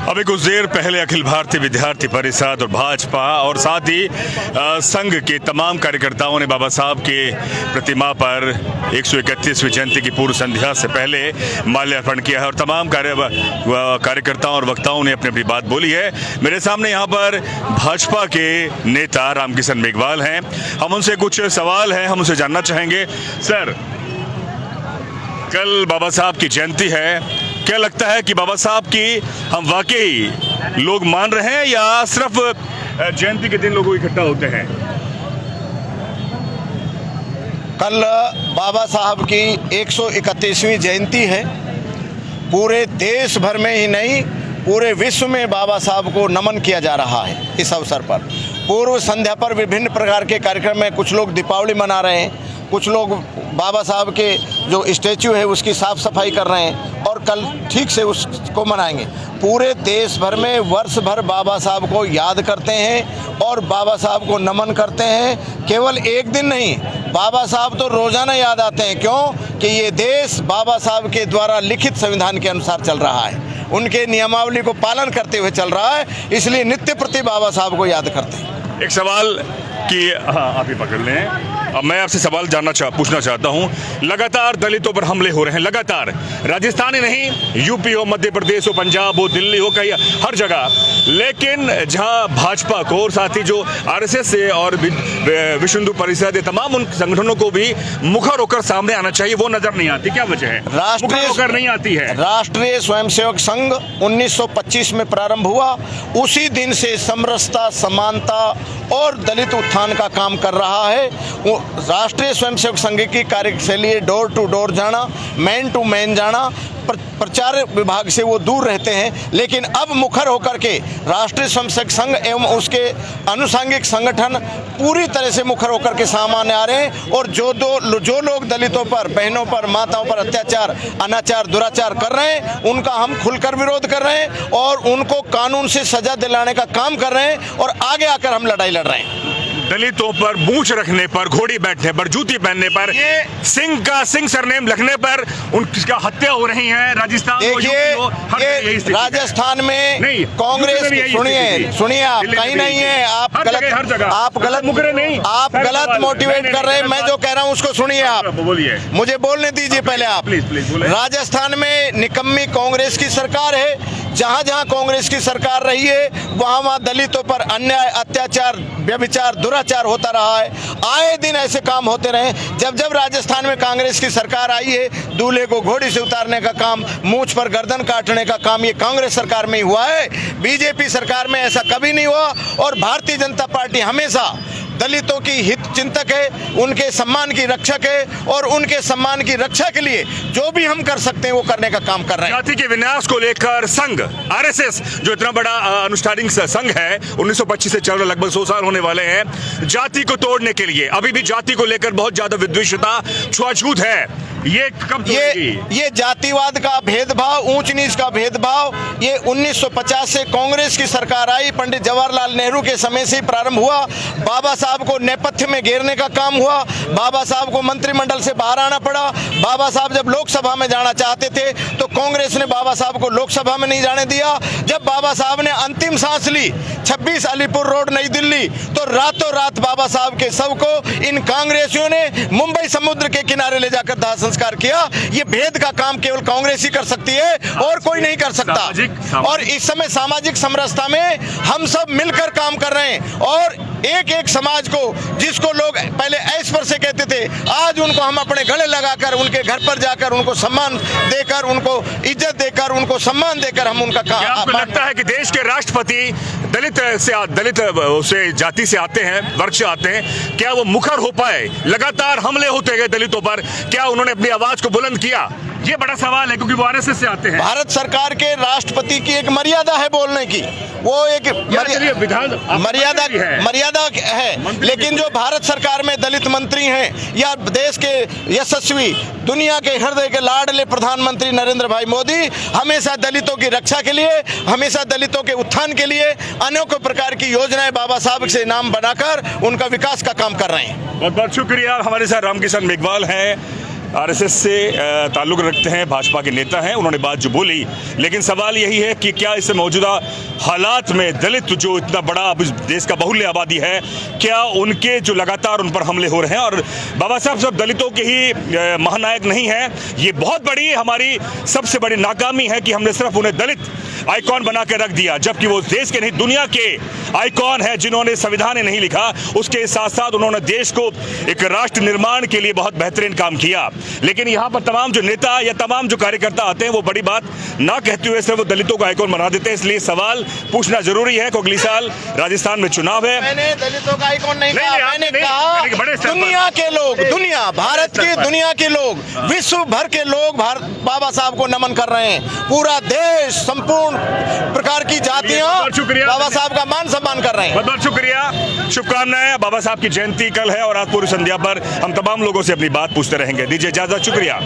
अभी कुछ देर पहले अखिल भारतीय विद्यार्थी परिषद और भाजपा और साथ ही संघ के तमाम कार्यकर्ताओं ने बाबा साहब के प्रतिमा पर 131वीं जयंती की पूर्व संध्या से पहले माल्यार्पण किया है और तमाम कार्यकर्ताओं और वक्ताओं ने अपनी अपनी बात बोली है। मेरे सामने यहाँ पर भाजपा के नेता रामकिशन मेघवाल हैं। हम उनसे कुछ सवाल हैं, हम उनसे जानना चाहेंगे। सर, कल बाबा साहब की जयंती है, क्या लगता है कि बाबा साहब की हम वाकई लोग मान रहे हैं या सिर्फ जयंती के दिन लोग इकट्ठा होते हैं? कल बाबा साहब की 131वीं जयंती है। पूरे देश भर में ही नहीं, पूरे विश्व में बाबा साहब को नमन किया जा रहा है। इस अवसर पर पूर्व संध्या पर विभिन्न प्रकार के कार्यक्रम में कुछ लोग दीपावली मना रहे हैं, कुछ लोग बाबा साहब के जो स्टैचू है उसकी साफ सफाई कर रहे हैं और कल ठीक से उसको मनाएंगे। पूरे देश भर में वर्ष भर बाबा साहब को याद करते हैं और बाबा साहब को नमन करते हैं। केवल एक दिन नहीं, बाबा साहब तो रोजाना याद आते हैं। क्यों कि ये देश बाबा साहब के द्वारा लिखित संविधान के अनुसार चल रहा है, उनके नियमावली को पालन करते हुए चल रहा है, इसलिए नित्य प्रति बाबा साहब को याद करते हैं। एक सवाल कि हाँ, आप ही पकड़ लें। अब मैं आपसे सवाल पूछना चाहता हूं। लगातार दलितों पर हमले हो रहे हैं, लगातार। राजस्थान ही नहीं, यूपी हो, मध्य प्रदेश हो, पंजाब हो, दिल्ली हो, कहीं हर जगह। लेकिन जहां भाजपा को और साथ ही जो आरएसएस से और विश्व हिंदू परिषद, तमाम उन संगठनों को भी मुखर होकर सामने आना चाहिए, वो नजर नहीं आती। क्या वजह है मुखर होकर नहीं आती है? राष्ट्रीय स्वयंसेवक संघ 1925 में प्रारंभ हुआ। उसी दिन से समरसता, समानता और दलित उत्थान का काम कर रहा है। राष्ट्रीय स्वयंसेवक संघ की कार्यशैली डोर टू डोर जाना, मैन टू मैन जाना, प्रचार विभाग से वो दूर रहते हैं। लेकिन अब मुखर होकर के राष्ट्रीय स्वयंसेवक संघ एवं उसके अनुषंगिक संगठन पूरी तरह से मुखर होकर के सामने आ रहे हैं और जो लोग दलितों पर, बहनों पर, माताओं पर अत्याचार, अनाचार, दुराचार कर रहे हैं, उनका हम खुलकर विरोध कर रहे हैं और उनको कानून से सजा दिलाने का काम कर रहे हैं और आगे आकर हम लड़ाई लड़ रहे हैं। दलितों पर मूंछ रखने पर, घोड़ी बैठने पर, जूती पहनने पर, सिंह सरनेम लिखने पर उनकी हत्या हो रही है। राजस्थान, देखिए राजस्थान में कांग्रेस, सुनिए आप कहीं नहीं है, आप गलत मोटिवेट कर रहे हैं। मैं जो कह रहा हूं उसको सुनिए, आप बोलिए, मुझे बोलने दीजिए पहले आप। प्लीज। राजस्थान में निकम्मी कांग्रेस की सरकार है। जहां जहां कांग्रेस की सरकार रही है वहां दलितों पर अन्याय, अत्याचार, व्यभिचार, दुराचार होता रहा है। आए दिन ऐसे काम होते रहे। जब राजस्थान में कांग्रेस की सरकार आई है, दूल्हे को घोड़ी से उतारने का काम, मूंछ पर गर्दन काटने का काम ये कांग्रेस सरकार में ही हुआ है। बीजेपी सरकार में ऐसा कभी नहीं हुआ और भारतीय जनता पार्टी हमेशा दलितों की हित चिंतक है, उनके सम्मान की रक्षक है और उनके सम्मान की रक्षा के लिए जो भी हम कर सकते हैं वो करने का काम कर रहे हैं। जाति के विनाश को लेकर संघ, आरएसएस जो इतना बड़ा अनुष्ठानिक संघ है, 1925 से चल रहा, लगभग 100 साल होने वाले हैं, जाति को तोड़ने के लिए अभी भी जाति को लेकर बहुत ज्यादा विद्वेषता, छुआछूत है। ये कब ये जातिवाद का भेदभाव, ऊंच नीच का भेदभाव, ये 1950 से कांग्रेस की सरकार आई, पंडित जवाहरलाल नेहरू के समय से ही प्रारंभ हुआ। बाबा साहब को नेपथ्य में घेरने का काम हुआ। बाबा साहब को मंत्रिमंडल से बाहर आना पड़ा। बाबा साहब जब लोकसभा में जाना चाहते थे तो कांग्रेस ने बाबा साहब को लोकसभा में नहीं जाने दिया। जब बाबा साहब ने अंतिम सांस ली 26 अलीपुर रोड, नई दिल्ली, तो रातों रात बाबा साहब के शव को इन कांग्रेसियों ने मुंबई समुद्र के किनारे ले जाकर दाह संस्कार किया। ये भेद का काम केवल कांग्रेस ही कर सकती है और कोई नहीं कर सकता। और इस समय सामाजिक समरसता में हम सब मिलकर काम कर रहे हैं और एक एक समाज को, जिसको लोग पहले ऐश्वर्य से कहते थे, आज उनको हम अपने गले लगाकर, उनके घर पर जाकर उनको सम्मान देकर, उनको इज्जत देकर, उनको सम्मान देकर हम उनका काम। आपको लगता है कि देश के राष्ट्रपति दलित से जाति से आते हैं, वर्ग से आते हैं, क्या वो मुखर हो पाए? लगातार हमले होते गए दलितों पर, क्या उन्होंने अपनी आवाज को बुलंद किया? ये बड़ा सवाल है क्योंकि वो आरएसएस से आते हैं। भारत सरकार के राष्ट्रपति की एक मर्यादा है बोलने की, वो एक मर्यादा है। लेकिन जो भारत सरकार में दलित मंत्री हैं या देश के यशस्वी, दुनिया के हृदय के लाडले प्रधानमंत्री नरेंद्र भाई मोदी हमेशा दलितों की रक्षा के लिए, हमेशा दलितों के उत्थान के लिए अनेकों प्रकार की योजनाएं बाबा साहब से नाम बनाकर उनका विकास का काम कर रहे हैं। बहुत बहुत शुक्रिया। हमारे साथ रामकिशन मेघवाल हैं। आरएसएस से ताल्लुक़ रखते हैं, भाजपा के नेता हैं, उन्होंने बात जो बोली, लेकिन सवाल यही है कि क्या इस मौजूदा हालात में दलित जो इतना बड़ा अब इस देश का बहुल्य आबादी है, क्या उनके जो लगातार उन पर हमले हो रहे हैं, और बाबा साहब सब दलितों के ही महानायक नहीं हैं, ये बहुत बड़ी हमारी सबसे बड़ी नाकामी है कि हमने सिर्फ उन्हें दलित आइकॉन बना के रख दिया, जबकि वो देश के नहीं दुनिया के आइकॉन है जिन्होंने संविधान नहीं लिखा, उसके साथ साथ उन्होंने देश को एक राष्ट्र निर्माण के लिए बहुत बेहतरीन काम किया। लेकिन यहाँ पर तमाम जो नेता या तमाम जो कार्यकर्ता आते हैं वो बड़ी बात ना कहते हुए सिर्फ दलितों को आइकॉन बना देते हैं। इसलिए सवाल पूछना जरूरी है कि अगले साल राजस्थान में चुनाव है। मैंने दलितों का आइकॉन नहीं कहा, मैंने कहा दुनिया के लोग, दुनिया भारत की दुनिया के लोग, विश्व भर के लोग बाबा साहब को नमन कर रहे हैं। पूरा देश, संपूर्ण प्रकार की जातियां बाबा साहब का मान सम्मान कर रहे हैं। बहुत बहुत शुक्रिया, शुभकामनाएं। बाबा साहब की जयंती कल है और आज पूर्व संध्या पर हम तमाम लोगों से अपनी बात पूछते रहेंगे। दीजिए इजाजत, शुक्रिया।